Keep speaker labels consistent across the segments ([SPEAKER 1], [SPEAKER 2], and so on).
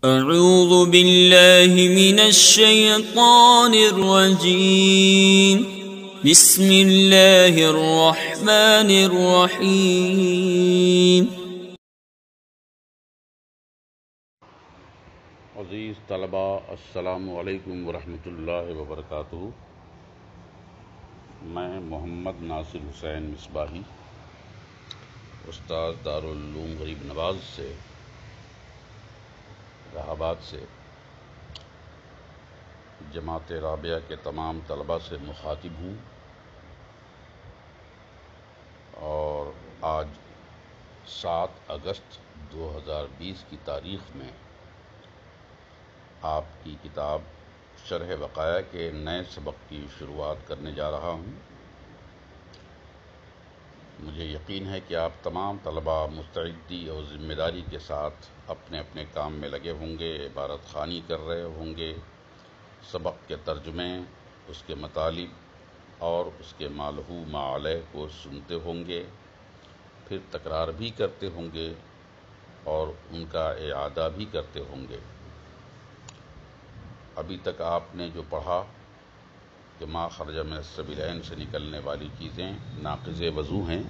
[SPEAKER 1] اعوذ باللہ من الشیطان الرجیم بسم اللہ الرحمن الرحیم۔
[SPEAKER 2] عزیز طلباء، السلام علیکم ورحمۃ اللہ وبرکاتہ۔ میں محمد ناصر حسین مصباحی، استاد دارالعلوم غریب نواز سے الہ آباد سے جماعت رابعہ کے تمام طلباء سے مخاطب ہوں، اور آج 7 اگست 2020 کی تاریخ میں آپ کی کتاب شرح وقایع کے نئے سبق کی شروعات کرنے جا رہا ہوں۔ مجھے یقین ہے کہ آپ تمام طلباء مستعدی اور ذمہ داری کے ساتھ اپنے اپنے کام میں لگے ہوں گے، عبارت خوانی کر رہے ہوں گے، سبق کے ترجمے، اس کے مطالب اور اس کے ما لہ ما علیہ کو سنتے ہوں گے، پھر تکرار بھی کرتے ہوں گے اور ان کا اعادہ بھی کرتے ہوں گے۔ ابھی تک آپ نے جو پڑھا کہ ما خرج من السبیلین سے نکلنے والی چیزیں ناقض وضو ہیں،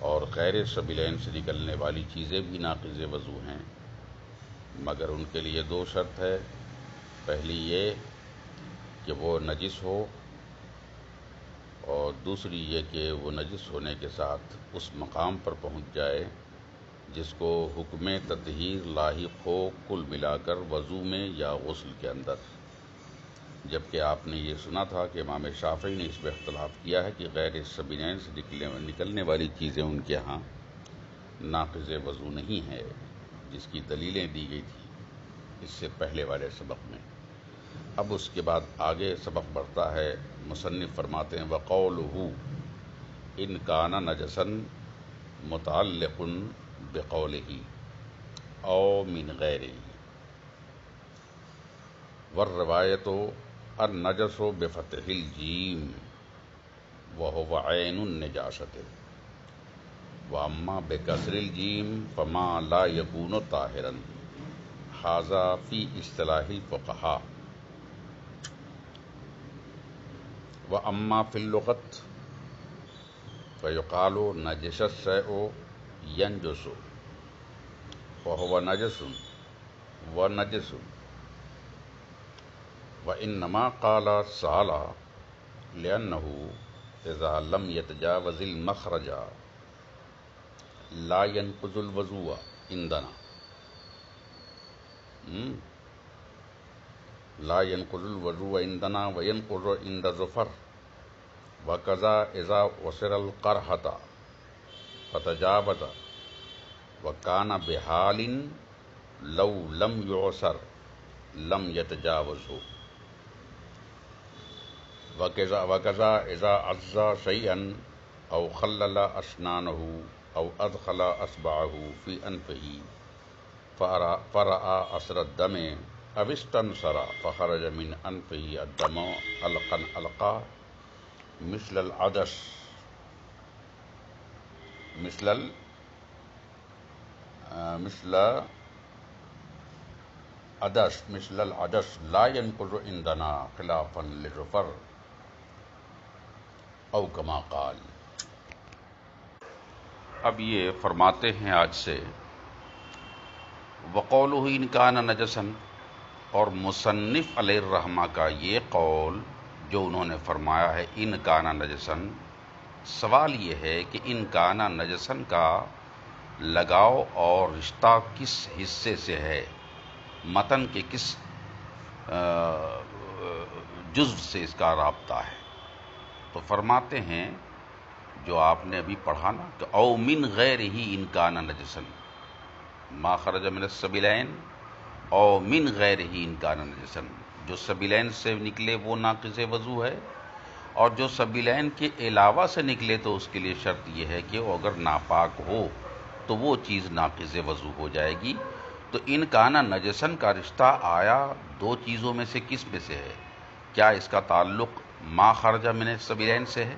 [SPEAKER 2] اور غیر سبیلین سے نکلنے والی چیزیں بھی ناقض وضو ہیں، مگر ان کے لیے 2 شرط ہے۔ پہلی یہ کہ وہ نجس ہو، اور دوسری یہ کہ وہ نجس ہونے کے ساتھ اس مقام پر پہنچ جائے جس کو حکم تطہیر لاحق ہو، کل ملا کر وضو میں یا غسل کے اندر۔ جبکہ آپ نے یہ سنا تھا کہ امام شافعی نے اس میں اختلاف کیا ہے کہ غیر سبیلین سے نکلنے والی چیزیں ان کے ہاں ناقض وضو نہیں ہے، جس کی دلیلیں دی گئی تھی اس سے پہلے والے سبق میں۔ اب اس کے بعد آگے سبق بڑھتا ہے۔ مصنف فرماتے ہیں وَقَوْلُهُ إِنْ كَانَ نَجَسًا مُتَعَلِّقٌ بِقَوْلِهِ أَوْ مِنْ غَيْرِهِ وَالرِّوَایَةُ النَّجَسُ بِفَتْحِ الْجِيمِ وَهُوَ عَيْنُ النَّجَاسَةِ وَأَمَّا بِكَسْرِ الْجِيمِ فَمَا لَا يَكُونُ طَاهِرًا هَذَا فِي اصطلاح الفقهاء۔ وَأَمَّا فِي اللُّغَةِ فَيُقَالُ نَجِسَ الشَّيْءُ يَنْجُسُ وَهُوَ نَجِسٌ وَنَجِسٌ، وَإِنَّمَا قَالَ سَالَ لِأَنَّهُ إِذَا لَمْ يَتَجَاوَزِ الْمَخْرَجَ لَا يَنْقُضُ الْوُضُوءَ عِنْدَنَا لا ينقض الوضوء عندنا وينقض عند ظفر، وكذا إذا وصل القرحة فتجاوز وكان بحال لو لم يعصر لم يتجاوزه، وكذا إذا عز شيئا أو خلل أسنانه أو أدخل أصبعه في أنفه فرأى أثر الدم أو استنصر فخرج من أنفه الدم ألقى مثل العدس لا ينقض عندنا خلافا للظفر أو كما قال۔ اب یہ فرماتے ہیں آج سے وَقَوْلُهُ إِنْ كَانَ نَجَسًا، اور مصنف علیہ الرحمہ کا یہ قول جو انہوں نے فرمایا ہے ان کانا نجسن، سوال یہ ہے کہ ان کانا نجسن کا لگاؤ اور رشتہ کس حصے سے ہے، متن کے کس جزو سے اس کا رابطہ ہے؟ تو فرماتے ہیں جو آپ نے ابھی پڑھا نا کہ او من غیر ہی ان کانا نجسن، ما خرج من السبیلین او من غیر ہی ان کانا نجسن، جو سبیلین سے نکلے وہ ناقض وضو ہے، اور جو سبیلین کے علاوہ سے نکلے تو اس کے لیے شرط یہ ہے کہ وہ اگر ناپاک ہو تو وہ چیز ناقض وضو ہو جائے گی۔ تو ان کانا نجسن کا رشتہ آیا 2 چیزوں میں سے کس میں سے ہے؟ کیا اس کا تعلق ما خرج من السبیلین سے ہے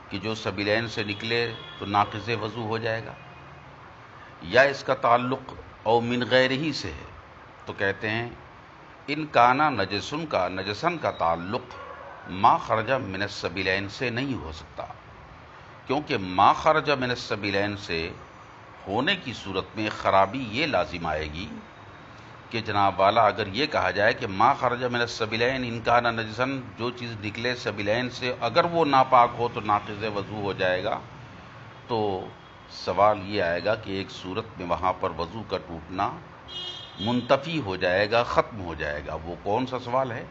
[SPEAKER 2] کہ جو سبیلین سے نکلے تو ناقض وضو ہو جائے گا، یا اس کا تعلق او من غیر ہی سے ہے تو کہتے ہیں ان کانا نجسن کا تعلق ما خرج من السبیلین سے نہیں ہو سکتا، کیونکہ ما خرج من السبیلین سے ہونے کی صورت میں خرابی یہ لازم آئے گی کہ جناب والا اگر یہ کہا جائے کہ ما خرج من السبیلین ان کانا نجسن، جو چیز نکلے سبیلین سے اگر وہ ناپاک ہو تو ناقض وضو ہو جائے گا، تو سوال یہ آئے گا کہ ایک صورت میں وہاں پر وضو کا ٹوٹنا منتفی ہو جائے گا، ختم ہو جائے گا۔ وہ کون سا سوال ہے؟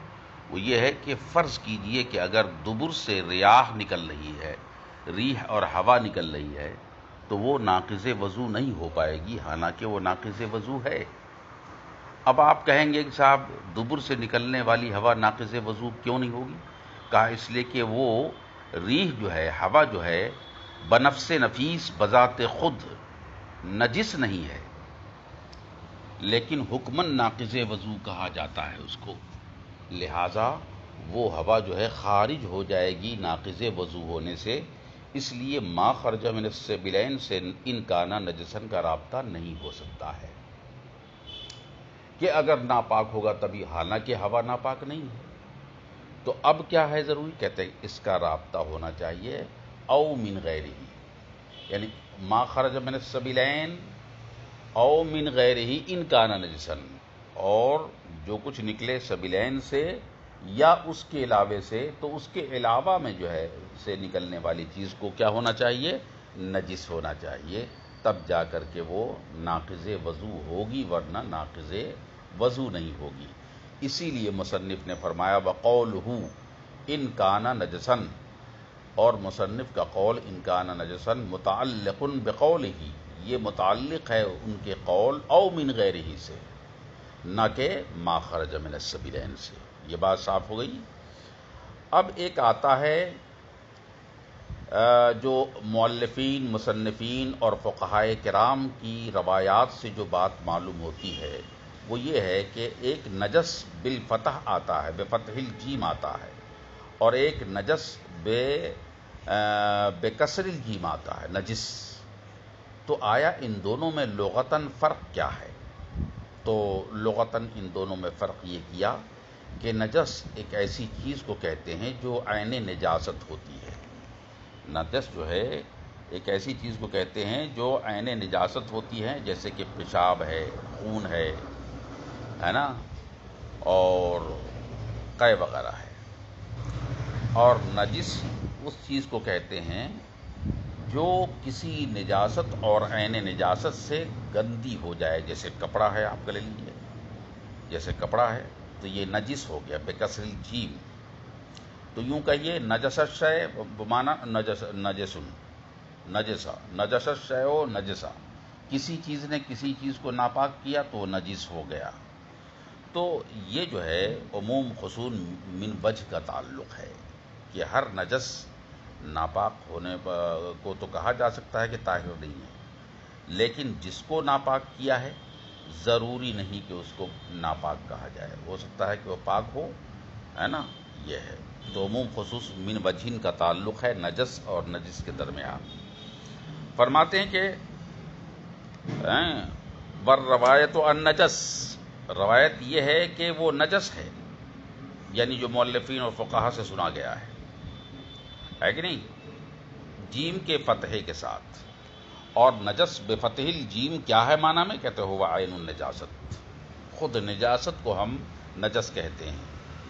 [SPEAKER 2] وہ یہ ہے کہ فرض کیجئے کہ اگر دبر سے ریاح نکل رہی ہے، ریح اور ہوا نکل رہی ہے، تو وہ ناقض وضو نہیں ہو پائے گی، حالانکہ وہ ناقض وضو ہے۔ اب آپ کہیں گے کہ صاحب دبر سے نکلنے والی ہوا ناقض وضو کیوں نہیں ہوگی؟ کہا اس لیے کہ وہ ریح جو ہے، ہوا جو ہے، بنفس نفیس بذات خود نجس نہیں ہے، لیکن حکماً ناقض وضو کہا جاتا ہے اس کو، لہذا وہ ہوا جو ہے خارج ہو جائے گی ناقض وضو ہونے سے، اس لیے ما خرج من السبیلین سے ان کانا نجسن کا رابطہ نہیں ہو سکتا ہے کہ اگر ناپاک ہوگا تبھی، حالانکہ ہوا ناپاک نہیں ہے۔ تو اب کیا ہے ضروری؟ کہتے ہیں اس کا رابطہ ہونا چاہیے او من غیرہ، یعنی ما خرج من السبیلین او من غیرہ ان کانا نجسن، اور جو کچھ نکلے سبیلین سے یا اس کے علاوے سے، تو اس کے علاوہ میں جو ہے سے نکلنے والی چیز کو کیا ہونا چاہیے؟ نجس ہونا چاہیے، تب جا کر کے وہ ناقض وضو ہوگی، ورنہ ناقض وضو نہیں ہوگی۔ اسی لیے مصنف نے فرمایا وقولہ ان کانا نجسن، اور مصنف کا قول ان کانا نجسن متعلق بقولہ، یہ متعلق ہے ان کے قول او من غیرہ سے، نہ کہ ما خرج من السبیلین سے۔ یہ بات صاف ہو گئی۔ اب ایک آتا ہے جو مؤلفین، مصنفین اور فقہائے کرام کی روایات سے جو بات معلوم ہوتی ہے، وہ یہ ہے کہ ایک نجس بالفتح آتا ہے، بفتح الجیم آتا ہے، اور ایک نجس بکسر الجیم آتا ہے، نجس۔ تو آیا ان دونوں میں لغتاً فرق کیا ہے؟ تو لغتاً ان دونوں میں فرق یہ کیا کہ نجس ایک ایسی چیز کو کہتے ہیں جو عین نجاست ہوتی ہے۔ نجس جو ہے ایک ایسی چیز کو کہتے ہیں جو عین نجاست ہوتی ہے، جیسے کہ پیشاب ہے، خون ہے نا، اور قے وغیرہ ہے۔ اور نجس اس چیز کو کہتے ہیں جو کسی نجاست اور عین نجاست سے گندی ہو جائے، جیسے کپڑا ہے، آپ کا لے لیجیے، جیسے کپڑا ہے تو یہ نجس ہو گیا بکسر الجیم۔ تو یوں کہیے نجس الشیء بمعنی نجسن، نجسا، نجس الشیء نجسا، کسی چیز نے کسی چیز کو ناپاک کیا تو نجس ہو گیا۔ تو یہ جو ہے عموم خصوص من وجہ کا تعلق ہے کہ ہر نجس ناپاک ہونے کو تو کہا جا سکتا ہے کہ طاہر نہیں ہے، لیکن جس کو ناپاک کیا ہے ضروری نہیں کہ اس کو ناپاک کہا جائے، ہو سکتا ہے کہ وہ پاک ہو، ہے نا، یہ ہے۔ تو عموم خصوص من وجہن کا تعلق ہے نجس اور نجس کے درمیان۔ فرماتے ہیں کہ والروایت عن نجس، روایت یہ ہے کہ وہ نجس ہے، یعنی جو مؤلفین اور فقہا سے سنا گیا ہے کہ نہیں، جیم کے فتحے کے ساتھ۔ اور نجس بفتح الجیم کیا ہے معنی میں؟ کہتے ہوا عین النجاست، خود نجاست کو ہم نجس کہتے ہیں،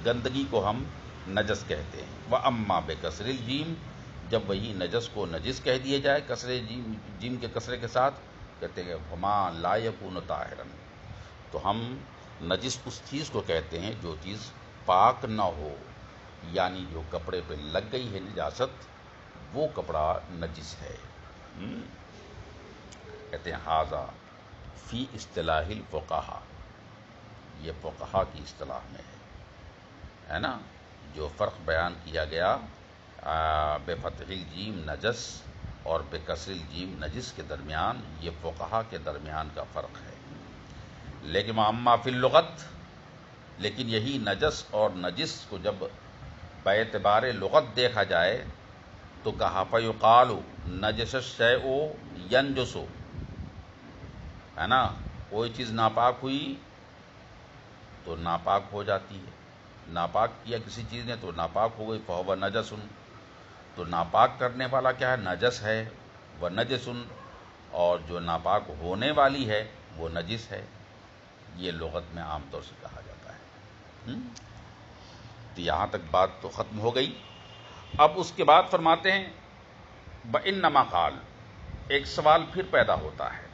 [SPEAKER 2] گندگی کو ہم نجس کہتے ہیں۔ وَأَمَّا بِكَسْرِ الْجِيمِ، جب وہی نجس کو نجس کہہ دیا جائے کسر جیم کے کسرے کے ساتھ، کہتے ہیں فَمَا لَا يَكُونُ طَاهِرًا، تو ہم نجس اس چیز کو کہتے ہیں جو چیز پاک نہ ہو، یعنی جو کپڑے پہ لگ گئی ہے نجاست، وہ کپڑا نجس ہے۔ کہتے ہیں ھذا فی اصطلاح الفقہا، یہ فقہا کی اصطلاح میں ہے نا، جو فرق بیان کیا گیا بفتح الجیم نجس اور بکسر الجیم نجس کے درمیان، یہ فقہا کے درمیان کا فرق ہے۔ لیکن اما فی اللغت، لیکن یہی نجس اور نجس کو جب باعتبار لغت دیکھا جائے تو کہا فیقال نجس الشیء ینجس، ہے نا، کوئی چیز ناپاک ہوئی تو ناپاک ہو جاتی ہے. ناپاک کیا کسی چیز نے تو ناپاک ہو گئی. فہو نجسن، تو ناپاک کرنے والا کیا ہے؟ نجس ہے. وہ نجسن، اور جو ناپاک ہونے والی ہے وہ نجس ہے. یہ لغت میں عام طور سے کہا جاتا ہے. تو یہاں تک بات تو ختم ہو گئی. اب اس کے بعد فرماتے ہیں بِإِنَّمَا قال، ایک سوال پھر پیدا ہوتا ہے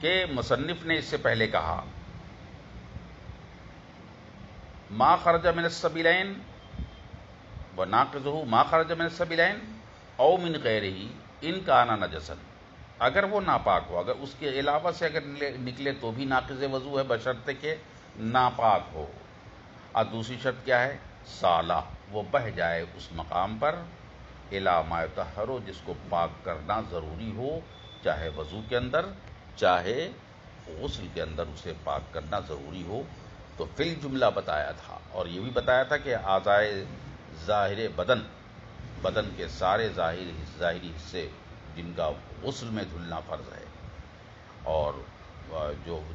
[SPEAKER 2] کہ مصنف نے اس سے پہلے کہا ما خرج من السبیلین وناقضہ ما خرج من السبیلین او من غیرہ ان کانا نجسن، اگر وہ ناپاک ہو، اگر اس کے علاوہ سے اگر نکلے تو بھی ناقض وضو ہے بشرط کہ ناپاک ہو. اور دوسری شرط کیا ہے؟ سالہ، وہ بہہ جائے اس مقام پر الی ما یطہر، جس کو پاک کرنا ضروری ہو، چاہے وضو کے اندر چاہے غسل کے اندر اسے پاک کرنا ضروری ہو. تو فی الجملہ بتایا تھا، اور یہ بھی بتایا تھا کہ اعضائے ظاہر بدن کے سارے ظاہری حصے جن کا غسل میں دھلنا فرض ہے اور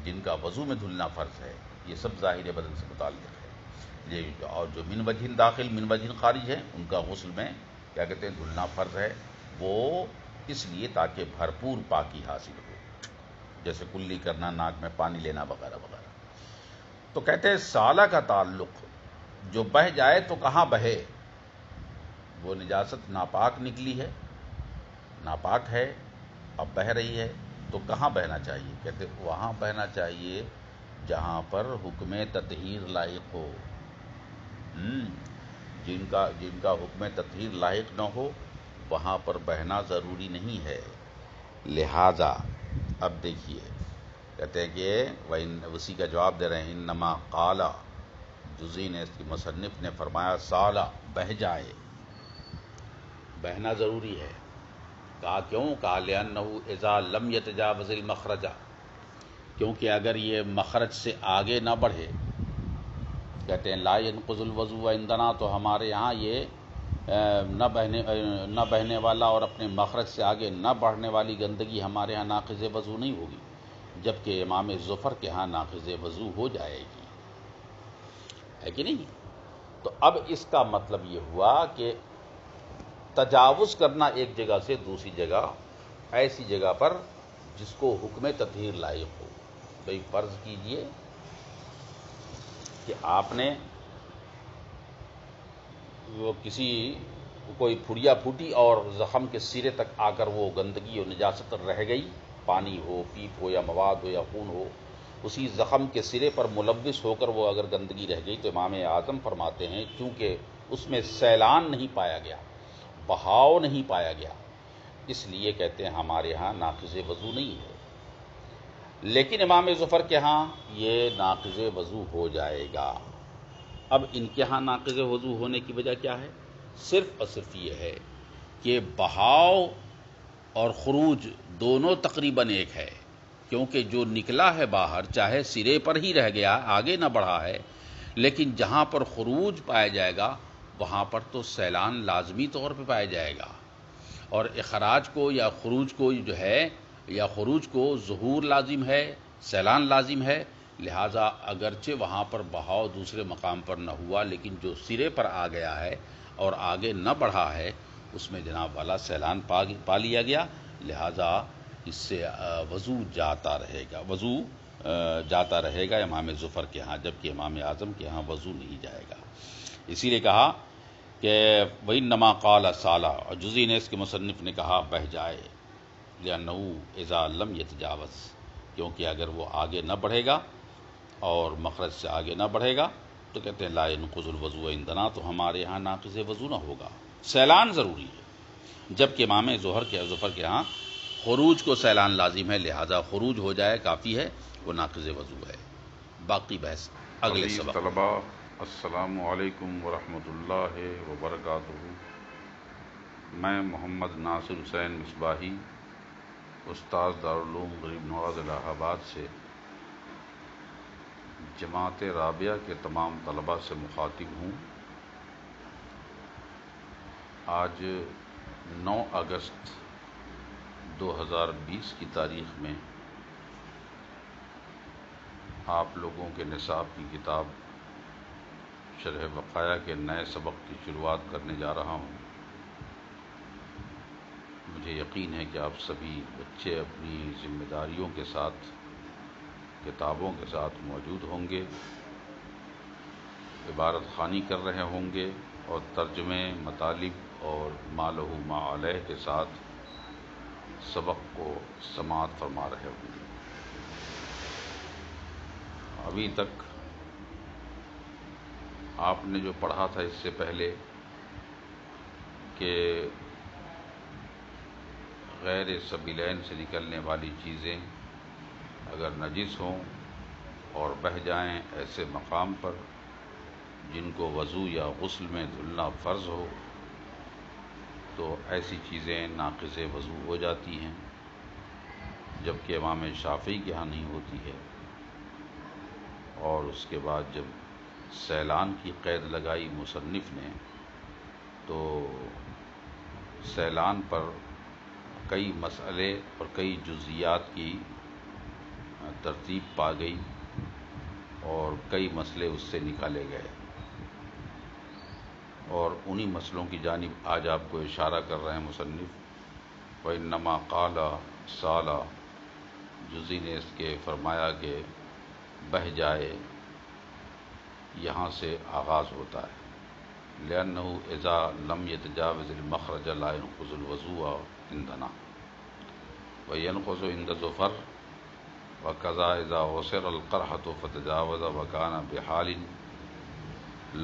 [SPEAKER 2] جن کا وضو میں دھلنا فرض ہے، یہ سب ظاہر بدن سے متعلق ہے. اور جو من وجہ داخل من وجہ خارج ہے، ان کا غسل میں کیا کہتے ہیں دھلنا فرض ہے. وہ اس لیے تاکہ بھرپور پاکی حاصل ہو، جیسے کلی کرنا، ناک میں پانی لینا وغیرہ وغیرہ. تو کہتے ہیں سالہ کا تعلق جو بہہ جائے تو کہاں بہے؟ وہ نجاست ناپاک نکلی ہے، ناپاک ہے، اب بہہ رہی ہے تو کہاں بہنا چاہیے؟ کہتے وہاں بہنا چاہیے جہاں پر حکم تطہیر لائق ہو. جن کا حکم تطہیر لائق نہ ہو وہاں پر بہنا ضروری نہیں ہے. لہذا اب دیکھیے کہتے ہیں کہ اسی کا جواب دے رہے ہیں انما قال، جزی نے اس کی مصنف نے فرمایا سالہ، بہہ جائے، بہنا ضروری ہے. کہا کیوں؟ کہا لِأَنَّهُ اذا لم يتجاوز المخرج، کیونکہ اگر یہ مخرج سے آگے نہ بڑھے، کہتے ہیں لا ينقض الوضوء عندنا، تو ہمارے ہاں یہ نہ بہنے والا اور اپنے مخرج سے آگے نہ بڑھنے والی گندگی ہمارے ہاں ناقض وضو نہیں ہوگی، جبکہ امام ظفر کے ہاں ناقض وضو ہو جائے گی، ہے کہ نہیں؟ تو اب اس کا مطلب یہ ہوا کہ تجاوز کرنا ایک جگہ سے دوسری جگہ، ایسی جگہ پر جس کو حکم تطہیر لائق ہو. بھئی فرض کیجئے کہ آپ نے وہ کوئی پھڑیا پھوٹی اور زخم کے سرے تک آ کر وہ گندگی اور نجاست رہ گئی، پانی ہو، پیپ ہو یا مواد ہو یا خون ہو، اسی زخم کے سرے پر ملوث ہو کر وہ اگر گندگی رہ گئی تو امام اعظم فرماتے ہیں چونکہ اس میں سیلان نہیں پایا گیا، بہاؤ نہیں پایا گیا، اس لیے کہتے ہیں ہمارے ہاں ناقض وضو نہیں ہے. لیکن امام ظفر کے ہاں یہ ناقض وضو ہو جائے گا. اب ان کے ہاں ناقض وضو ہونے کی وجہ کیا ہے؟ صرف اور صرف یہ ہے کہ بہاؤ اور خروج دونوں تقریباً ایک ہے، کیونکہ جو نکلا ہے باہر چاہے سرے پر ہی رہ گیا، آگے نہ بڑھا ہے، لیکن جہاں پر خروج پایا جائے گا وہاں پر تو سیلان لازمی طور پہ پایا جائے گا، اور اخراج کو یا خروج کو جو ہے یا خروج کو ظہور لازم ہے، سیلان لازم ہے. لہٰذا اگرچہ وہاں پر بہاؤ دوسرے مقام پر نہ ہوا لیکن جو سرے پر آ گیا ہے اور آگے نہ بڑھا ہے اس میں جناب والا سیلان پا لیا گیا. لہٰذا اس سے وضو جاتا رہے گا امام ظفر کے ہاں، جبکہ امام اعظم کے ہاں وضو نہیں جائے گا. اسی لیے کہا کہ وَإِنَّمَا قَالَ سَالَ، اور جزی نے اس کے مصنف نے کہا بہہ جائے، لِأَنَّهُ اذا لم يتجاوز، کیونکہ اگر وہ آگے نہ بڑھے گا اور مخرج سے آگے نہ بڑھے گا تو کہتے ہیں لا ينقض الوضوء عندنا، تو ہمارے ہاں ناقض وضو نہ ہوگا، سیلان ضروری ہے، جبکہ امام ظفر کے ہاں خروج کو سیلان لازم ہے، لہذا خروج ہو جائے کافی ہے، وہ ناقض وضو ہے. باقی بحث اگلے سبق.
[SPEAKER 3] طلباء السلام علیکم ورحمۃ اللہ وبرکاتہ. میں محمد ناصر حسین مصباحی، استاذ دارالعلوم غریب نواز الہ آباد سے جماعت رابعہ کے تمام طلباء سے مخاطب ہوں. آج 9 اگست 2020 کی تاریخ میں آپ لوگوں کے نصاب کی کتاب شرح وقایہ کے نئے سبق کی شروعات کرنے جا رہا ہوں۔ مجھے یقین ہے کہ آپ سبھی بچے اپنی ذمہ داریوں کے ساتھ کتابوں کے ساتھ موجود ہوں گے، عبارت خوانی کر رہے ہوں گے اور ترجمے، مطالب اور ما لہ ما علیہ کے ساتھ سبق کو سماعت فرما رہے ہوں گے۔ ابھی تک آپ نے جو پڑھا تھا اس سے پہلے کہ غیر سبیلین سے نکلنے والی چیزیں اگر نجس ہوں اور بہہ جائیں ایسے مقام پر جن کو وضو یا غسل میں دھلنا فرض ہو، تو ایسی چیزیں ناقض وضو ہو جاتی ہیں، جبکہ امام شافعی کے ہاں نہیں ہوتی ہے۔ اور اس کے بعد جب سیلان کی قید لگائی مصنف نے، تو سیلان پر کئی مسئلے اور کئی جزئیات کی ترتیب پا گئی اور کئی مسئلے اس سے نکالے گئے، اور انہی مسئلوں کی جانب آج آپ کو اشارہ کر رہے ہیں مصنف۔ وَإِنَّمَا قَالَ سَالَ، جزی نے اس کے فرمایا کہ بہہ جائے، یہاں سے آغاز ہوتا ہے۔ لِأَنَّهُ إِذَا لَمْ يَتَجَاوَزِ الْمَخْرَجَ لَا يَنْقُضُ الْوُضُوءَ عِنْدَنَا وَيَنْقُضُ عِنْدَ الظُّفَرِ وَكَذَا إِذَا عُصِرَ الْقَرْحَةُ فَتَجَاوَزَ وَكَانَ بِحَالٍ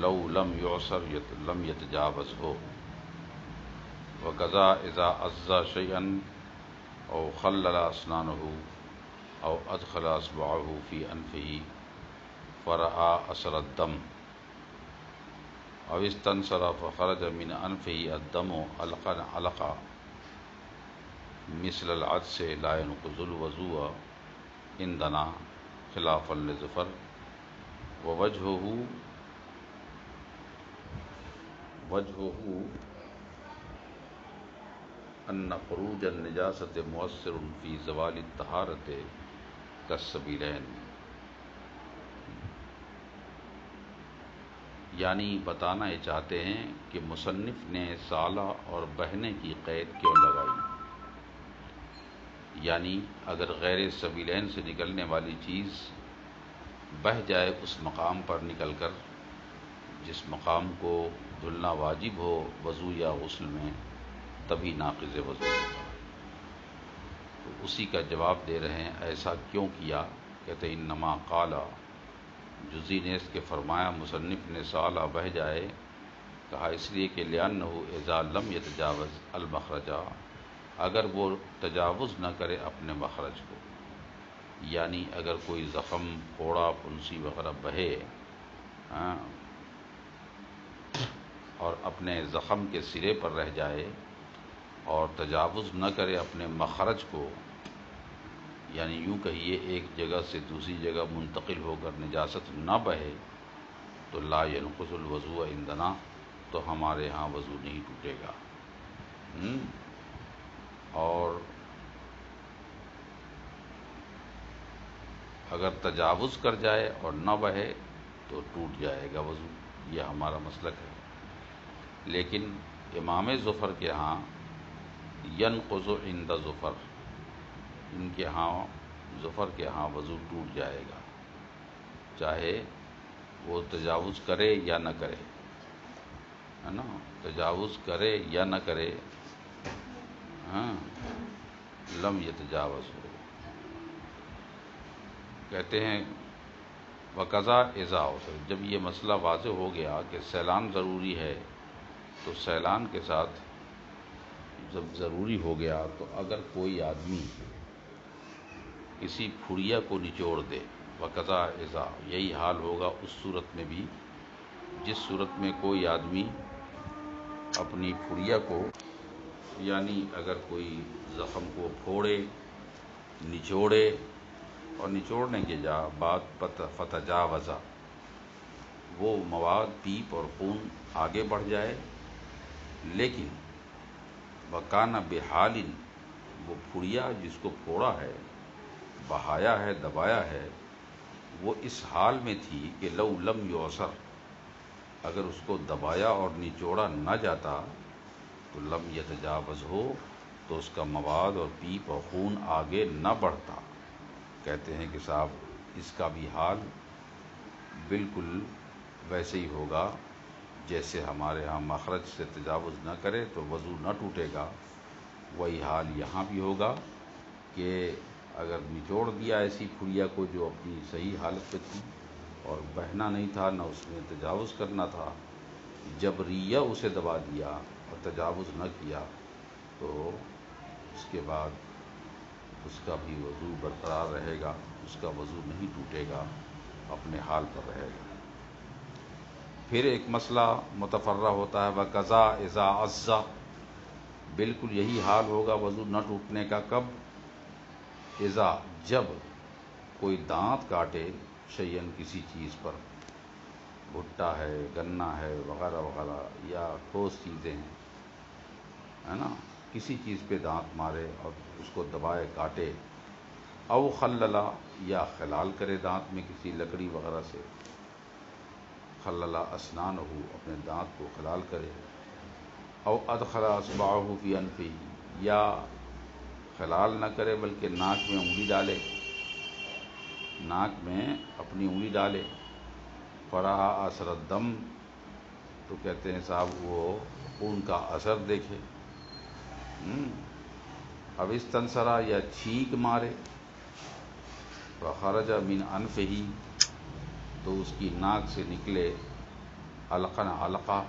[SPEAKER 3] لَوْ لَمْ يُعْصَرْ لَمْ يَتَجَاوَزْهُ وَكَذَا إِذَا أَزَّ شَيْئًا أَوْ خَلَّلَ أَسْنَانَهُ أَوْ أَدْخَلَ أَصْبَعَهُ فِي أَنْفِهِ فَرَأَى أَثَرَ الدَّمِ أَوْ اسْتَنْصَرَ فَخَرَجَ مِنْ أَنْفِهِ الدَّمُ عَلَقًا مِثْلَ الْعَدْسِ لَا يَنْقُضُ الْوُضُوءَ عِنْدَنَا خِلَافًا لِلظُّفَرِ وَوَجْهُهُ أَنَّ خُرُوجَ النِّجَاسَةِ مُؤَثِّرٌ فِي زَوَالِ الطَّهَارَةِ كَالسَّبِيلَيْنِ، یعنی بتانا یہ چاہتے ہیں کہ مصنف نے سالہ اور بہنے کی قید کیوں لگائی، یعنی اگر غیر سبیلین سے نکلنے والی چیز بہہ جائے اس مقام پر نکل کر جس مقام کو دھلنا واجب ہو وضو یا غسل میں، تبھی ناقض وضو ہوگا۔ تو اسی کا جواب دے رہے ہیں ایسا کیوں کیا؟ کہتے ہیں انما قال، جزی نے اس کے فرمایا مصنف نے سالہ بہہ جائے، کہا اس لیے کہ لِأَنَّهُ إِذَا لَمْ يَتَجَاوَزْ الْمَخْرَجَ، اگر وہ تجاوز نہ کرے اپنے مخرج کو، یعنی اگر کوئی زخم، پھوڑا، پھنسی وغیرہ بہے اور اپنے زخم کے سرے پر رہ جائے اور تجاوز نہ کرے اپنے مخرج کو، یعنی یوں کہیے ایک جگہ سے دوسری جگہ منتقل ہو کر نجاست نہ بہے، تو لا ينقض الوضوء عندنا، تو ہمارے ہاں وضو نہیں ٹوٹے گا۔ اور اگر تجاوز کر جائے اور نہ بہے تو ٹوٹ جائے گا وضو، یہ ہمارا مسلک ہے۔ لیکن امام ظفر کے ہاں ينقض عند ظفر، ان کے ہاں ظفر کے ہاں وضو ٹوٹ جائے گا، چاہے وہ تجاوز کرے یا نہ کرے، ہے نا، تجاوز کرے یا نہ کرے، لم یتجاوز ہو۔ کہتے ہیں وقضا اذا عصر، جب یہ مسئلہ واضح ہو گیا کہ سیلان ضروری ہے، تو سیلان کے ساتھ جب ضروری ہو گیا تو اگر کوئی آدمی کسی پھڑیا کو نچوڑ دے، وقضا اذا، یہی حال ہوگا اس صورت میں بھی جس صورت میں کوئی آدمی اپنی پھڑیا کو، یعنی اگر کوئی زخم کو پھوڑے، نچوڑے، اور نچوڑنے کے بعد فتجاوزا، وہ مواد پیپ اور خون آگے بڑھ جائے، لیکن وکانہ بحال، وہ پھڑیا جس کو پھوڑا ہے، بہایا ہے، دبایا ہے،
[SPEAKER 2] وہ اس حال میں تھی کہ لو لم یعصر، اگر اس کو دبایا اور نچوڑا نہ جاتا تو لم یتجاوز ہو، تو اس کا مواد اور پیپ اور خون آگے نہ بڑھتا۔ کہتے ہیں کہ صاحب اس کا بھی حال بالکل ویسے ہی ہوگا جیسے ہمارے ہاں مخرج سے تجاوز نہ کرے تو وضو نہ ٹوٹے گا، وہی حال یہاں بھی ہوگا کہ اگر نچوڑ دیا ایسی پھڑیا کو جو اپنی صحیح حالت پہ تھی اور بہنا نہیں تھا، نہ اس نے تجاوز کرنا تھا، جبریہ اسے دبا دیا اور تجاوز نہ کیا، تو اس کے بعد اس کا بھی وضو برقرار رہے گا، اس کا وضو نہیں ٹوٹے گا، اپنے حال پر رہے گا۔ پھر ایک مسئلہ متفرع ہوتا ہے وَقَضَا اِذَا عَزَّ، بالکل یہی حال ہوگا وضو نہ ٹوٹنے کا کب؟ اذا، جب کوئی دانت کاٹے شیئن کسی چیز پر، بھٹا ہے، گنا ہے، وغیرہ وغیرہ، یا ٹھوس چیزیں ہیں، ہے نا، کسی چیز پہ دانت مارے اور اس کو دبائے کاٹے، او خللا، یا خلال کرے دانت میں کسی لکڑی وغیرہ سے، خللا اسنانہ، اپنے دانت کو خلال کرے، او ادخل اصبعہ فی انفہ، یا خلال نہ کرے بلکہ ناک میں انگلی ڈالے، ناک میں اپنی انگلی ڈالے، فرآ اثر الدم، تو کہتے ہیں صاحب وہ خون کا اثر دیکھے، اب استنصرا، یا چھینک مارے، فخرج من انفہ، تو اس کی ناک سے نکلے علقن علقہ،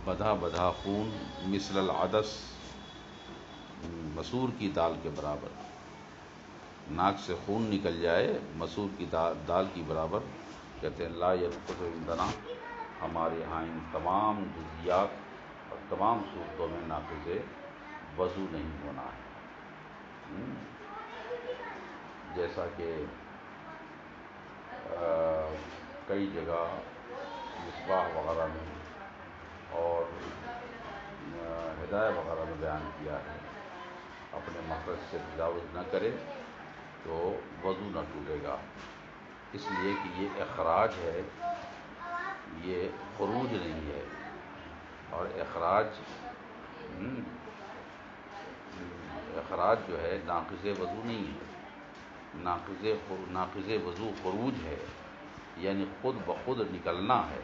[SPEAKER 2] بدھا بدھا خون، مثل العدس، مسور کی دال کے برابر، ناک سے خون نکل جائے مسور کی دال کی برابر، کہتے ہیں لا ينقض عندنا، ہمارے یہاں ان تمام جزیات اور تمام صورتوں میں ناقض وضو نہیں ہونا ہے۔ جیسا کہ کئی جگہ مصباح وغیرہ میں اور ہدایہ وغیرہ میں بیان کیا ہے، اپنے مخرج سے تجاوز نہ کرے تو وضو نہ ٹوٹے گا، اس لیے کہ یہ اخراج ہے، یہ خروج نہیں ہے، اور اخراج جو ہے ناقض وضو نہیں ہے، ناقض وضو خروج ہے، یعنی خود بخود نکلنا ہے،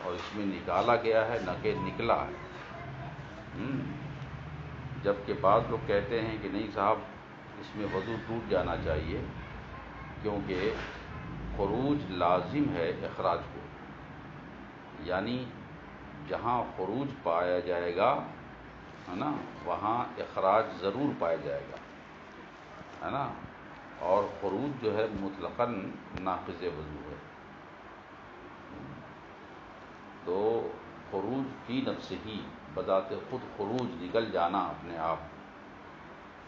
[SPEAKER 2] اور اس میں نکالا گیا ہے نہ کہ نکلا ہے۔ جبکہ بعض لوگ کہتے ہیں کہ نہیں صاحب اس میں وضو ٹوٹ جانا چاہیے، کیونکہ خروج لازم ہے اخراج کو، یعنی جہاں خروج پایا جائے گا ہے نا، وہاں اخراج ضرور پایا جائے گا، ہے نا، اور خروج جو ہے مطلقاً ناقض وضو ہے، تو خروج فی نفس ہی، بذات خود خروج نکل جانا اپنے آپ،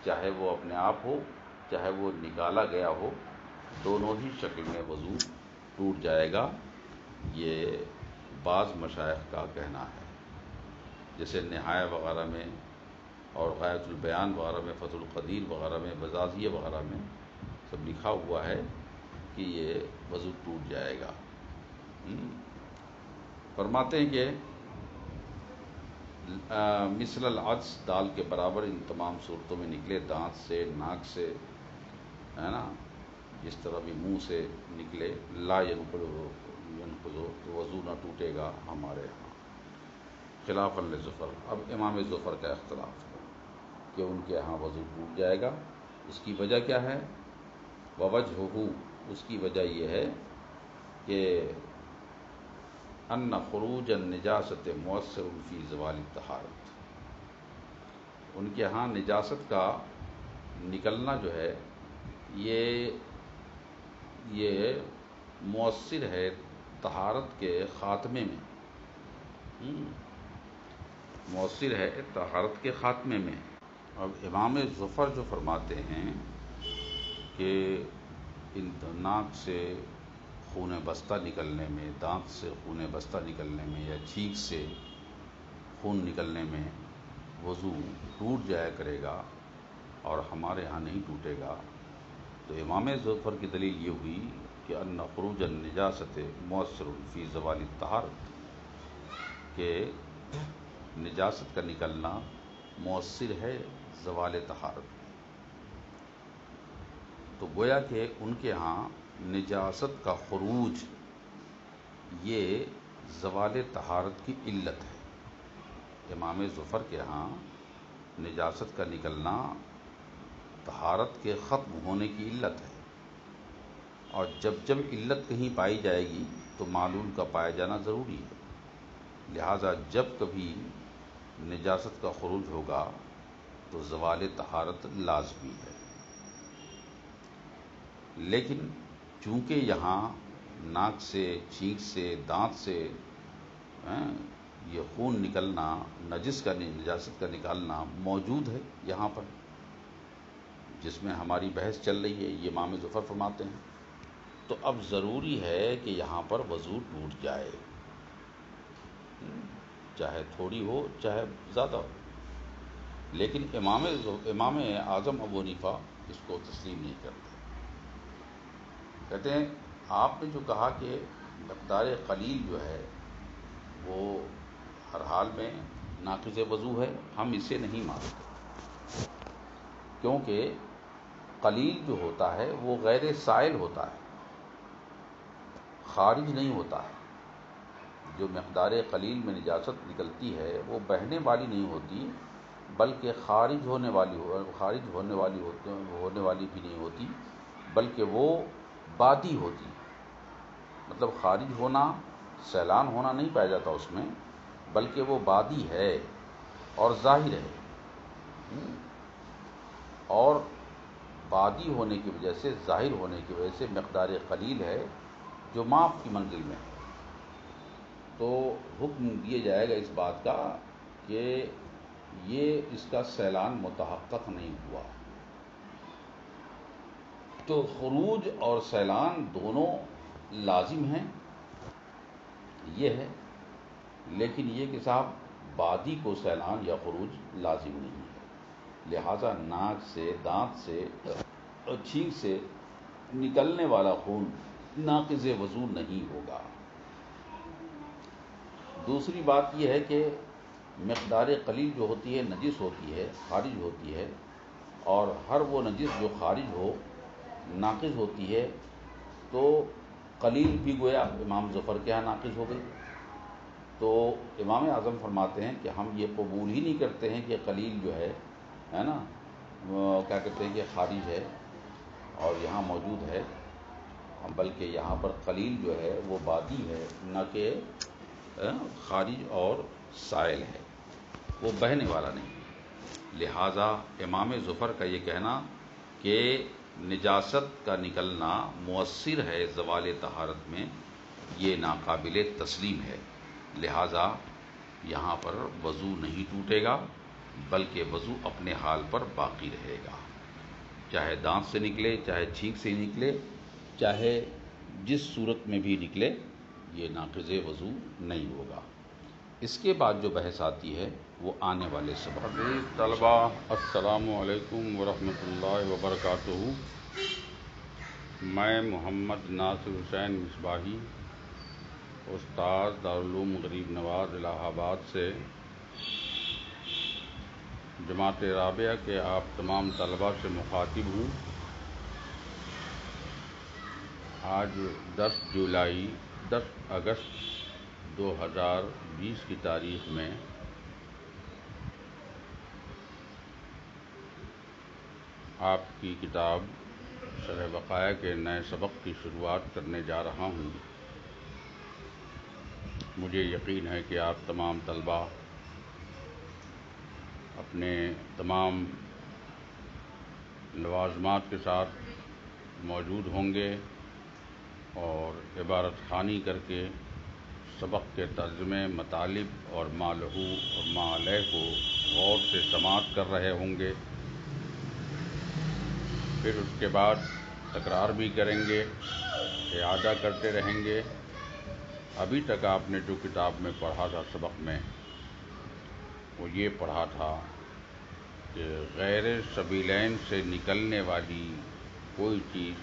[SPEAKER 2] چاہے وہ اپنے آپ ہو چاہے وہ نکالا گیا ہو، دونوں ہی شکل میں وضو ٹوٹ جائے گا، یہ بعض مشائخ کا کہنا ہے، جیسے نہایہ وغیرہ میں اور غایۃ البیان وغیرہ میں، فتح القدیر وغیرہ میں، بزازیہ وغیرہ میں سب لکھا ہوا ہے کہ یہ وضو ٹوٹ جائے گا۔ فرماتے ہیں کہ مثل العدس، دال کے برابر ان تمام صورتوں میں نکلے، دانت سے، ناک سے، ہے نا، جس طرح بھی منہ سے نکلے، لا ينقض، وضو نہ ٹوٹے گا ہمارے ہاں، خلاف لظفر۔ اب امام ظفر کا اختلاف ہے کہ ان کے ہاں وضو ٹوٹ جائے گا، اس کی وجہ کیا ہے؟ ووجہہ، اس کی وجہ یہ ہے کہ ان خروج النجاست مؤثر فی زوال الطہارت، ان کے ہاں نجاست کا نکلنا جو ہے یہ مؤثر ہے طہارت کے خاتمے میں، مؤثر ہے طہارت کے خاتمے میں۔ اب امام ظفر جو فرماتے ہیں کہ ان ناک سے خون بستہ نکلنے میں، دانت سے خون بستہ نکلنے میں، یا چھینک سے خون نکلنے میں وضو ٹوٹ جایا کرے گا اور ہمارے ہاں نہیں ٹوٹے گا، تو امام ظفر کی دلیل یہ ہوئی کہ ان خروج النجاست مؤثر فی زوال الطہارت، کہ نجاست کا نکلنا مؤثر ہے زوال طہارت میں۔ تو گویا کہ ان کے ہاں نجاست کا خروج یہ زوال طہارت کی علت ہے۔ امام ظفر کے ہاں نجاست کا نکلنا طہارت کے ختم ہونے کی علت ہے، اور جب جب علت کہیں پائی جائے گی تو معلول کا پایا جانا ضروری ہے، لہذا جب کبھی نجاست کا خروج ہوگا تو زوال طہارت لازمی ہے۔ لیکن چونکہ یہاں ناک سے، چھینک سے، دانت سے یہ خون نکلنا، نجاست کا نکالنا موجود ہے یہاں پر، جس میں ہماری بحث چل رہی ہے، یہ امام ظفر فرماتے ہیں، تو اب ضروری ہے کہ یہاں پر وضو ٹوٹ جائے، چاہے تھوڑی ہو چاہے زیادہ ہو۔ لیکن امام اعظم ابو حنیفہ اس کو تسلیم نہیں کرتے، کہتے ہیں آپ نے جو کہا کہ مقدار قلیل جو ہے وہ ہر حال میں ناقض وضو ہے، ہم اسے نہیں مانتے، کیونکہ قلیل جو ہوتا ہے وہ غیر سائل ہوتا ہے، خارج نہیں ہوتا ہے۔ جو مقدار قلیل میں نجاست نکلتی ہے وہ بہنے والی نہیں ہوتی، بلکہ خارج ہونے والی بھی نہیں ہوتی، بلکہ وہ بادی ہوتی، مطلب خارج ہونا، سیلان ہونا نہیں پایا جاتا اس میں، بلکہ وہ بادی ہے اور ظاہر ہے، اور بادی ہونے کی وجہ سے، ظاہر ہونے کی وجہ سے مقدار قلیل ہے جو معاف کی منزل میں ہے۔ تو حکم دیا جائے گا اس بات کا کہ یہ اس کا سیلان متحقق نہیں ہوا، تو خروج اور سیلان دونوں لازم ہیں، یہ ہے، لیکن یہ کہ صاحب بادی کو سیلان یا خروج لازم نہیں ہے، لہذا ناک سے، دانت سے اور چھینک سے نکلنے والا خون ناقض وضو نہیں ہوگا۔ دوسری بات یہ ہے کہ مقدار قلیل جو ہوتی ہے نجس ہوتی ہے، خارج ہوتی ہے، اور ہر وہ نجس جو خارج ہو ناقض ہوتی ہے، تو قلیل بھی گویا امام ظفر کے ہاں ناقض ہو گئی۔ تو امام اعظم فرماتے ہیں کہ ہم یہ قبول ہی نہیں کرتے ہیں کہ قلیل جو ہے نا، کیا کہتے ہیں کہ خارج ہے اور یہاں موجود ہے، بلکہ یہاں پر قلیل جو ہے وہ بادی ہے، نہ کہ خارج اور سائل ہے، وہ بہنے والا نہیں۔ لہذا امام ظفر کا یہ کہنا کہ نجاست کا نکلنا مؤثر ہے زوال طہارت میں، یہ ناقابل تسلیم ہے، لہذا یہاں پر وضو نہیں ٹوٹے گا، بلکہ وضو اپنے حال پر باقی رہے گا، چاہے دانت سے نکلے، چاہے چھینک سے نکلے، چاہے جس صورت میں بھی نکلے، یہ ناقض وضو نہیں ہوگا۔ اس کے بعد جو بحث آتی ہے وہ آنے والے سبق۔
[SPEAKER 3] عزیز طلبہ، السلام علیکم ورحمۃ اللہ وبرکاتہ۔ میں محمد ناصر حسین مصباحی، استاد دارالعلوم غریب نواز الہ آباد سے جماعت رابعہ کے آپ تمام طلبہ سے مخاطب ہوں۔ آج 10 اگست 2020 کی تاریخ میں آپ کی کتاب شرح وقائع کے نئے سبق کی شروعات کرنے جا رہا ہوں۔ مجھے یقین ہے کہ آپ تمام طلبہ اپنے تمام لوازمات کے ساتھ موجود ہوں گے اور عبارت خوانی کر کے سبق کے ترجمے، مطالب اور ما لہو اور ما علیہ کو غور سے سماعت کر رہے ہوں گے۔ پھر اس کے بعد تکرار بھی کریں گے، اعادہ کرتے رہیں گے۔ ابھی تک آپ نے جو کتاب میں پڑھا تھا سبق میں، وہ یہ پڑھا تھا کہ غیر سبیلین سے نکلنے والی
[SPEAKER 2] کوئی چیز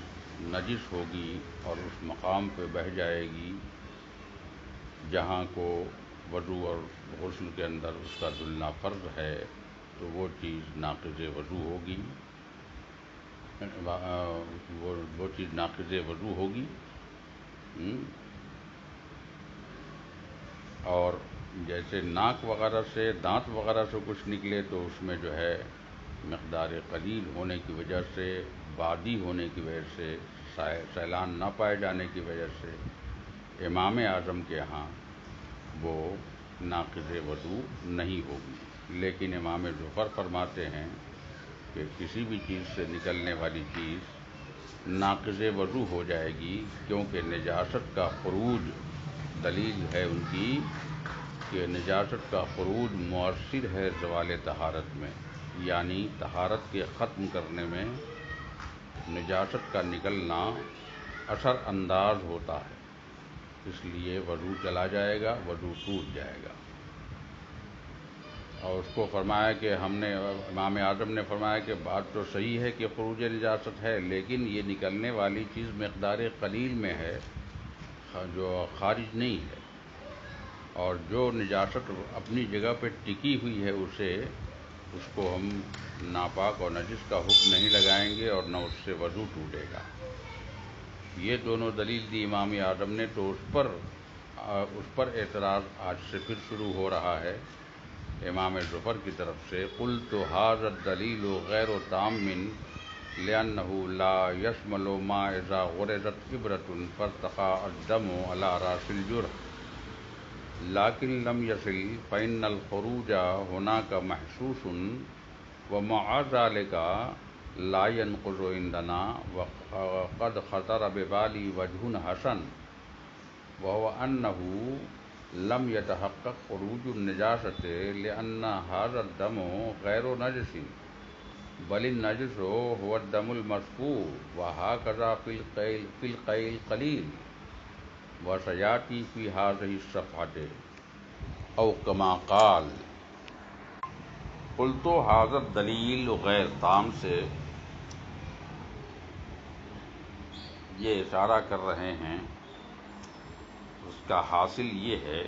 [SPEAKER 2] نجس ہوگی اور اس مقام پہ بہہ جائے گی جہاں کو وضو اور غسل کے اندر اس کا دھلنا فرض ہے، تو وہ چیز ناقض وضو ہوگی، وہ چیز ناقض وضو ہوگی۔ اور جیسے ناک وغیرہ سے، دانت وغیرہ سے کچھ نکلے تو اس میں جو ہے مقدار قلیل ہونے کی وجہ سے، بادی ہونے کی وجہ سے، سیلان نہ پائے جانے کی وجہ سے امام اعظم کے ہاں وہ ناقض وضو نہیں ہوگی۔ لیکن امام ظفر فرماتے ہیں کہ کسی بھی چیز سے نکلنے والی چیز ناقض وضو ہو جائے گی، کیونکہ نجاست کا خروج، دلیل ہے ان کی کہ نجاست کا خروج مؤثر ہے زوال طہارت میں، یعنی طہارت کے ختم کرنے میں نجاست کا نکلنا اثر انداز ہوتا ہے، اس لیے وضو چلا جائے گا، وضو ٹوٹ جائے گا۔ اور اس کو فرمایا کہ امام اعظم نے فرمایا کہ بات تو صحیح ہے کہ خروج نجاست ہے، لیکن یہ نکلنے والی چیز مقدار قلیل میں ہے جو خارج نہیں ہے، اور جو نجاست اپنی جگہ پہ ٹکی ہوئی ہے اس کو ہم ناپاک اور نجس کا حکم نہیں لگائیں گے اور نہ اس سے وضو ٹوٹے گا۔ یہ دونوں دلیل دی امام اعظم نے، تو اس پر اعتراض آج سے پھر شروع ہو رہا ہے امام ظفر کی طرف سے۔ قلت ھذا الدلیل غیر تام لأنه لا يشمل ما اذا غرزت ابرة فارتقى الدم على راس الجرح لكن لم يصل فإن الخروج هناك محسوس ومع ذلك لا ينقض عندنا وقد خطر ببالي وجه حسن وهو أنه لم يتحقق خروج النجاسة لأن هذا الدم غير نجس بل النجس هو الدم المسفوح وهكذا في القيء القليل وسيأتي في هذه الصفحة أو كما قال۔ قلت هذا الدلیل غیر تام سے یہ اشارہ کر رہے ہیں، اس کا حاصل یہ ہے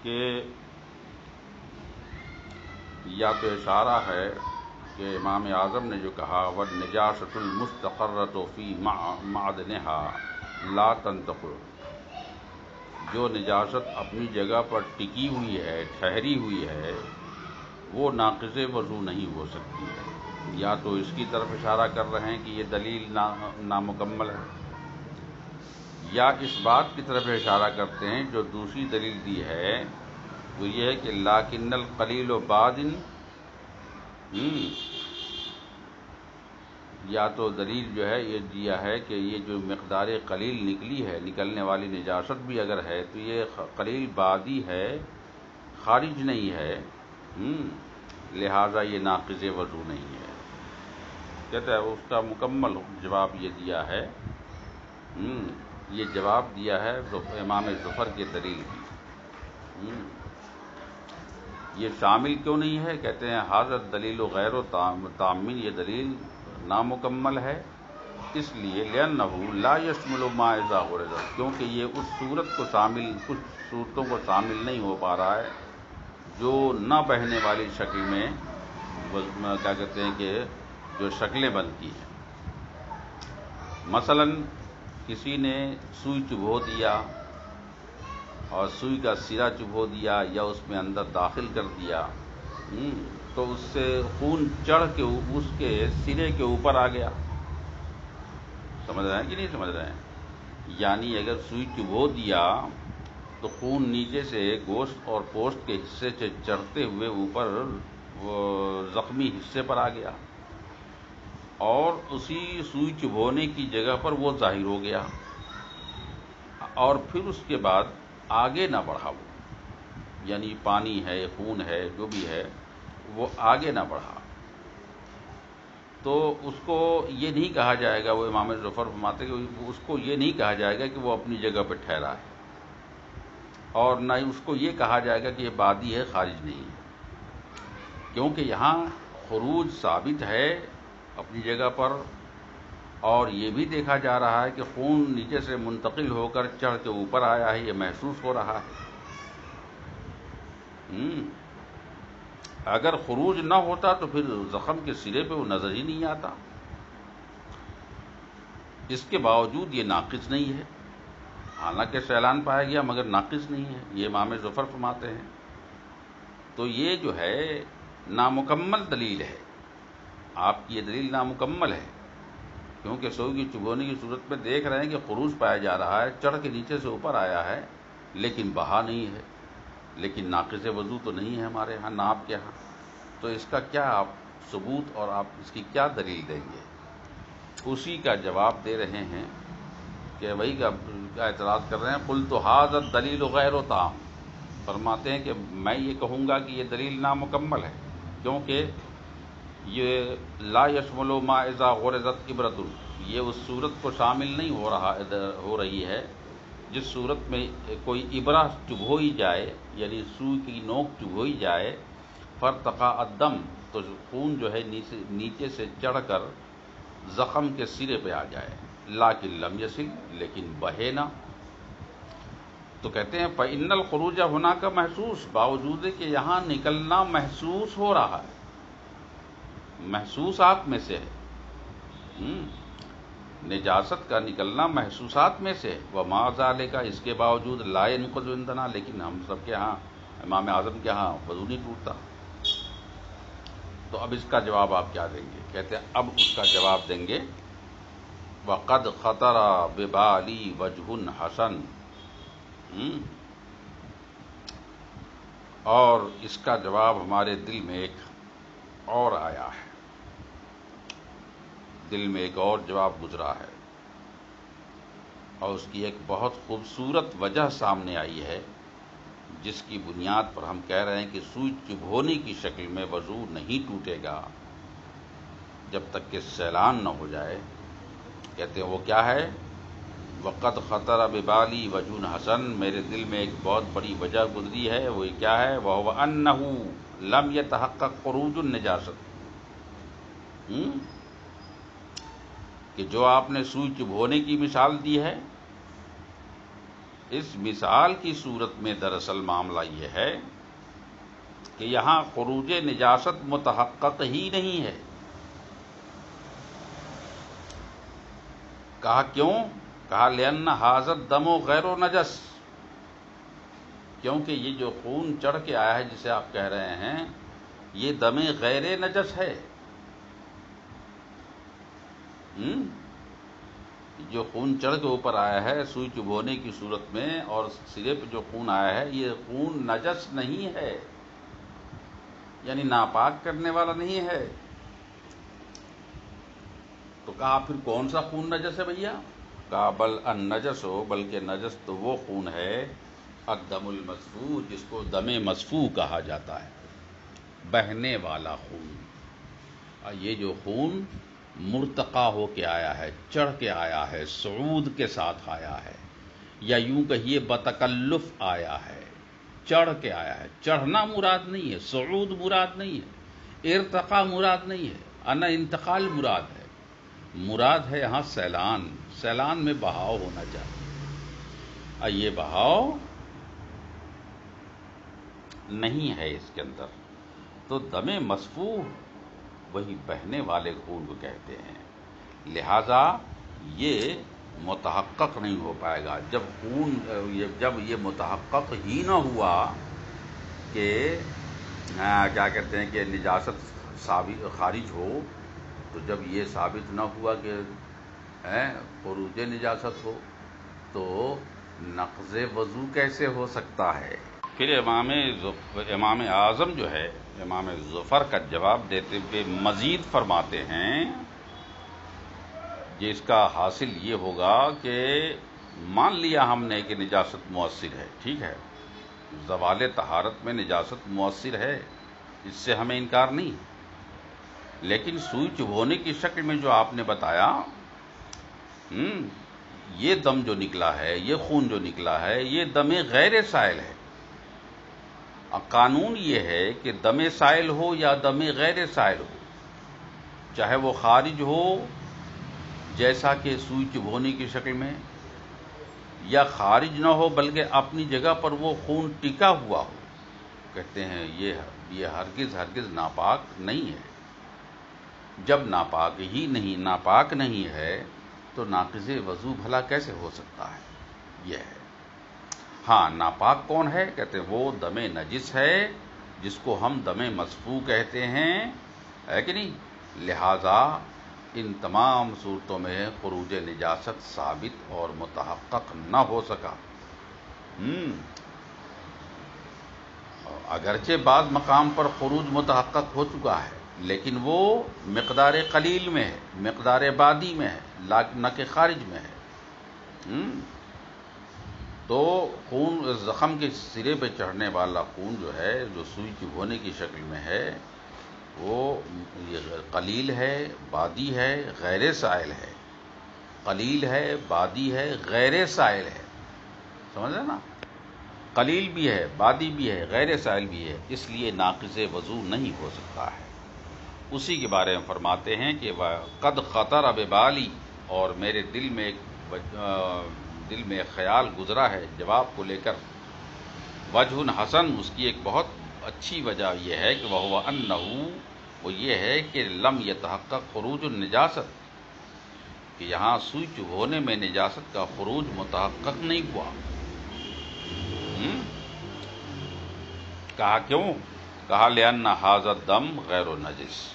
[SPEAKER 2] کہ یا تو اشارہ ہے کہ امام اعظم نے جو کہا وَالنِّجَاسَةُ الْمُسْتَقَرَّةُ فِي مَعْدَنِهَا لَا تَنْتَقِضُ، جو نجاست اپنی جگہ پر ٹکی ہوئی ہے، ٹھہری ہوئی ہے، وہ ناقض وضو نہیں ہو سکتی ہے۔ یا تو اس کی طرف اشارہ کر رہے ہیں کہ یہ دلیل نامکمل ہے، یا اس بات کی طرف اشارہ کرتے ہیں جو دوسری دلیل دی ہے، وہ یہ ہے کہ لَٰكِنَّ الْقَلِيلُ بَادٍ، یا تو دلیل جو ہے یہ دیا ہے کہ یہ جو مقدار قلیل نکلی ہے، نکلنے والی نجاست بھی اگر ہے تو یہ قلیل بادی ہے، خارج نہیں ہے، لہذا یہ ناقض وضو نہیں ہے۔ کہتا ہے اس کا مکمل جواب یہ دیا ہے، یہ جواب دیا ہے امام ظفر کے دلیل کی۔ یہ شامل کیوں نہیں ہے؟ کہتے ہیں حاضر دلیل غیر تامین، یہ دلیل نامکمل ہے، اس لیے لأنه لا يشمل ما اذا غرز، کیونکہ یہ اس صورت کو شامل، کچھ صورتوں کو شامل نہیں ہو پا رہا ہے جو نہ بہنے والی شکل میں کیا کہتے ہیں کہ جو شکلیں بنتی ہیں۔ مثلا کسی نے سوئی چبھو دیا اور سوئی کا سرا چبھو دیا یا اس میں اندر داخل کر دیا، تو اس سے خون چڑھ کے اس کے سرے کے اوپر آ گیا۔ سمجھ رہے ہیں کہ نہیں سمجھ رہے ہیں؟ یعنی اگر سوئی چبھو دیا تو خون نیچے سے گوشت اور پوسٹ کے حصے سے چڑھتے ہوئے اوپر وہ زخمی حصے پر آ گیا، اور اسی سوئی چبھونے کی جگہ پر وہ ظاہر ہو گیا، اور پھر اس کے بعد آگے نہ بڑھا وہ، یعنی پانی ہے، خون ہے، جو بھی ہے وہ آگے نہ بڑھا، تو اس کو یہ نہیں کہا جائے گا، وہ امام ظفر فرماتے کہ اس کو یہ نہیں کہا جائے گا کہ وہ اپنی جگہ پہ ٹھہرا ہے، اور نہ ہی اس کو یہ کہا جائے گا کہ یہ بادی ہے، خارج نہیں ہے، کیونکہ یہاں خروج ثابت ہے اپنی جگہ پر، اور یہ بھی دیکھا جا رہا ہے کہ خون نیچے سے منتقل ہو کر چڑھ کے اوپر آیا ہے، یہ محسوس ہو رہا ہے۔ اگر خروج نہ ہوتا تو پھر زخم کے سرے پہ وہ نظر ہی نہیں آتا۔ اس کے باوجود یہ ناقص نہیں ہے، حالانکہ سیلان پایا گیا مگر ناقص نہیں ہے، یہ امام ظفر فرماتے ہیں۔ تو یہ جو ہے نامکمل دلیل ہے، آپ کی یہ دلیل نامکمل ہے، کیونکہ سوئی کی چبھونے کی صورت میں دیکھ رہے ہیں کہ خروج پایا جا رہا ہے، چڑھ کے نیچے سے اوپر آیا ہے، لیکن بہا نہیں ہے، لیکن ناقص وضو تو نہیں ہے ہمارے ہاں، نہ آپ کے ہاں۔ تو اس کا کیا آپ ثبوت اور آپ اس کی کیا دلیل دیں گے؟ اسی کا جواب دے رہے ہیں کہ وہی کا اعتراض کر رہے ہیں، قلت ھذا الدلیل غیر تام، فرماتے ہیں کہ میں یہ کہوں گا کہ یہ دلیل نامکمل ہے، کیونکہ یہ لا یشمل ما اذا غرزت عبرۃ، یہ اس صورت کو شامل نہیں ہو رہی ہے جس صورت میں کوئی ابرہ چبھوئی جائے، یعنی سوئی کی نوک چبھوئی جائے، فرتقا الدم، تو خون جو ہے نیچے سے چڑھ کر زخم کے سرے پہ آ جائے، لیکن لم یصل، لیکن بہے نہ۔ تو کہتے ہیں فإن الخروج هناك محسوس، باوجود کہ یہاں نکلنا محسوس ہو رہا ہے، محسوسات میں سے ہے، نجاست کا نکلنا محسوسات میں سے، وما ذالک، اس کے باوجود لا ينقض عندنا، لیکن ہم سب کے ہاں، امام اعظم کے ہاں وضو نہیں ٹوٹتا۔ تو اب اس کا جواب آپ کیا دیں گے؟ کہتے ہیں اب اس کا جواب دیں گے وقد خطر ببالی وجہ حسن، اور اس کا جواب ہمارے دل میں ایک اور آیا ہے، دل میں ایک اور جواب گزرا ہے، اور اس کی ایک بہت خوبصورت وجہ سامنے آئی ہے، جس کی بنیاد پر ہم کہہ رہے ہیں کہ سوئی چبھونے کی شکل میں وضو نہیں ٹوٹے گا جب تک کہ سیلان نہ ہو جائے۔ کہتے ہیں وہ کیا ہے؟ وقد خطر ببالی وجہ حسن، میرے دل میں ایک بہت بڑی وجہ گزری ہے، وہ کیا ہے؟ وَهُوَ أَنَّهُ لَمْ يَتَحَقَّقْ خُرُوجُ النَّجَاسَةِ، کہ جو آپ نے سوئی چبھونے کی مثال دی ہے، اس مثال کی صورت میں دراصل معاملہ یہ ہے کہ یہاں خروج نجاست متحقق ہی نہیں ہے۔ کہا کیوں؟ کہا لأن ھذا الدم غیر نجس، کیونکہ یہ جو خون چڑھ کے آیا ہے جسے آپ کہہ رہے ہیں، یہ دم غیر نجس ہے۔ جو خون چڑھ کے اوپر آیا ہے سوئی چبھونے کی صورت میں، اور سرے پہ جو خون آیا ہے، یہ خون نجس نہیں ہے، یعنی ناپاک کرنے والا نہیں ہے۔ تو کہا پھر کون سا خون نجس ہے بھیا؟ کہا بل النجس ہو، بلکہ نجس تو وہ خون ہے الدم المسفوح، جس کو دم مسفوح کہا جاتا ہے، بہنے والا خون۔ اور یہ جو خون مرتقا ہو کے آیا ہے، چڑھ کے آیا ہے، صعود کے ساتھ آیا ہے، یا یوں کہیے بتکلف آیا ہے، چڑھ کے آیا ہے۔ چڑھنا مراد نہیں ہے، صعود مراد نہیں ہے، ارتقا مراد نہیں ہے، انا انتقال مراد ہے، مراد ہے یہاں سیلان، سیلان میں بہاؤ ہونا چاہیے، اور یہ بہاؤ نہیں ہے اس کے اندر۔ تو دم مسفوح وہی بہنے والے خون کو کہتے ہیں، لہذا یہ متحقق نہیں ہو پائے گا جب یہ متحقق ہی نہ ہوا کہ کیا کہتے ہیں کہ نجاست خارج ہو، تو جب یہ ثابت نہ ہوا کہ خروج نجاست ہو، تو نقض وضو کیسے ہو سکتا ہے؟ پھر امام اعظم جو ہے، امام ظفر کا جواب دیتے ہوئے مزید فرماتے ہیں جس کا حاصل یہ ہوگا کہ مان لیا ہم نے کہ نجاست مؤثر ہے، ٹھیک ہے، زوال طہارت میں نجاست مؤثر ہے، اس سے ہمیں انکار نہیں، لیکن سوئی چبھونے کی شکل میں جو آپ نے بتایا، یہ دم جو نکلا ہے، یہ خون جو نکلا ہے، یہ دم غیر سائل ہے۔ قانون یہ ہے کہ دم سائل ہو یا دم غیر سائل ہو، چاہے وہ خارج ہو جیسا کہ سوئی چبھونے کی شکل میں، یا خارج نہ ہو بلکہ اپنی جگہ پر وہ خون ٹکا ہوا ہو، کہتے ہیں یہ ہرگز ناپاک نہیں ہے۔ جب ناپاک نہیں ہے تو ناقض وضو بھلا کیسے ہو سکتا ہے؟ یہ ہے۔ ہاں، ناپاک کون ہے؟ کہتے ہیں وہ دم نجس ہے جس کو ہم دم مسفوح کہتے ہیں، ہے کہ نہیں؟ لہذا ان تمام صورتوں میں خروج نجاست ثابت اور متحقق نہ ہو سکا۔ اگرچہ بعض مقام پر خروج متحقق ہو چکا ہے، لیکن وہ مقدار قلیل میں ہے، مقدار بادی میں ہے، نہ کہ خارج میں ہے۔ تو خون زخم کے سرے پہ چڑھنے والا خون جو ہے، جو سوئی چبھونے کی شکل میں ہے، وہ قلیل ہے، بادی ہے، غیر سائل ہے۔ قلیل ہے، بادی ہے، غیر سائل ہے، سمجھ رہے نا؟ قلیل بھی ہے، بادی بھی ہے، غیر سائل بھی ہے، اس لیے ناقض وضو نہیں ہو سکتا ہے۔ اسی کے بارے میں فرماتے ہیں کہ قد خطر ببالی، اور میرے دل میں ایک خیال گزرا ہے جواب کو لے کر۔ وجہ حسن، اس کی ایک بہت اچھی وجہ یہ ہے کہ وہ انہو، وہ یہ ہے کہ لم یتحقق خروج النجاست، کہ یہاں سوئی چبھونے میں نجاست کا خروج متحقق نہیں ہوا۔ کہا کیوں؟ کہا لأن ھذا الدم غیر نجس،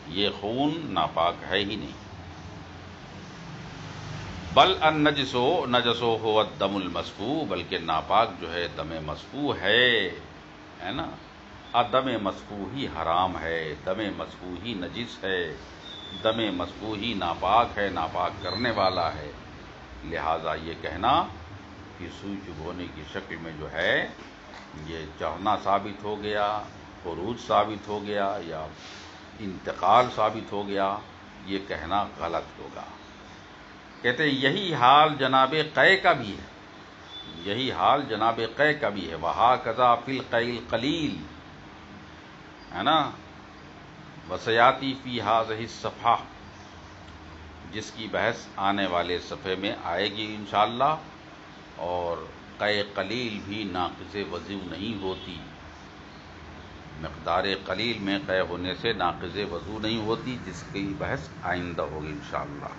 [SPEAKER 2] یہ خون ناپاک ہے ہی نہیں۔ بل نجسو هو الدم المسفوح، بلکہ ناپاک جو ہے دم مسفوح ہے نا؟ دم مسفوح ہی حرام ہے، دم مسفوح ہی نجس ہے، دم مسفوح ہی ناپاک ہے، ناپاک کرنے والا ہے۔ لہذا یہ کہنا کہ سوئی چبھونے کی شکل میں جو ہے یہ چڑھنا ثابت ہو گیا، خروج ثابت ہو گیا، یا انتقال ثابت ہو گیا، یہ کہنا غلط ہوگا۔ کہتے ہیں یہی حال جناب قے کا بھی ہے، یہی حال جناب قے کا بھی ہے۔ وہاکذا فی القیء القلیل، ہے نا؟ وسیاتی فی ھذہ الصفحہ، جس کی بحث آنے والے صفحے میں آئے گی انشاءاللہ۔ اور قے قلیل بھی ناقض وضو نہیں ہوتی، مقدار قلیل میں قے ہونے سے ناقض وضو نہیں ہوتی، جس کی بحث آئندہ ہوگی انشاءاللہ۔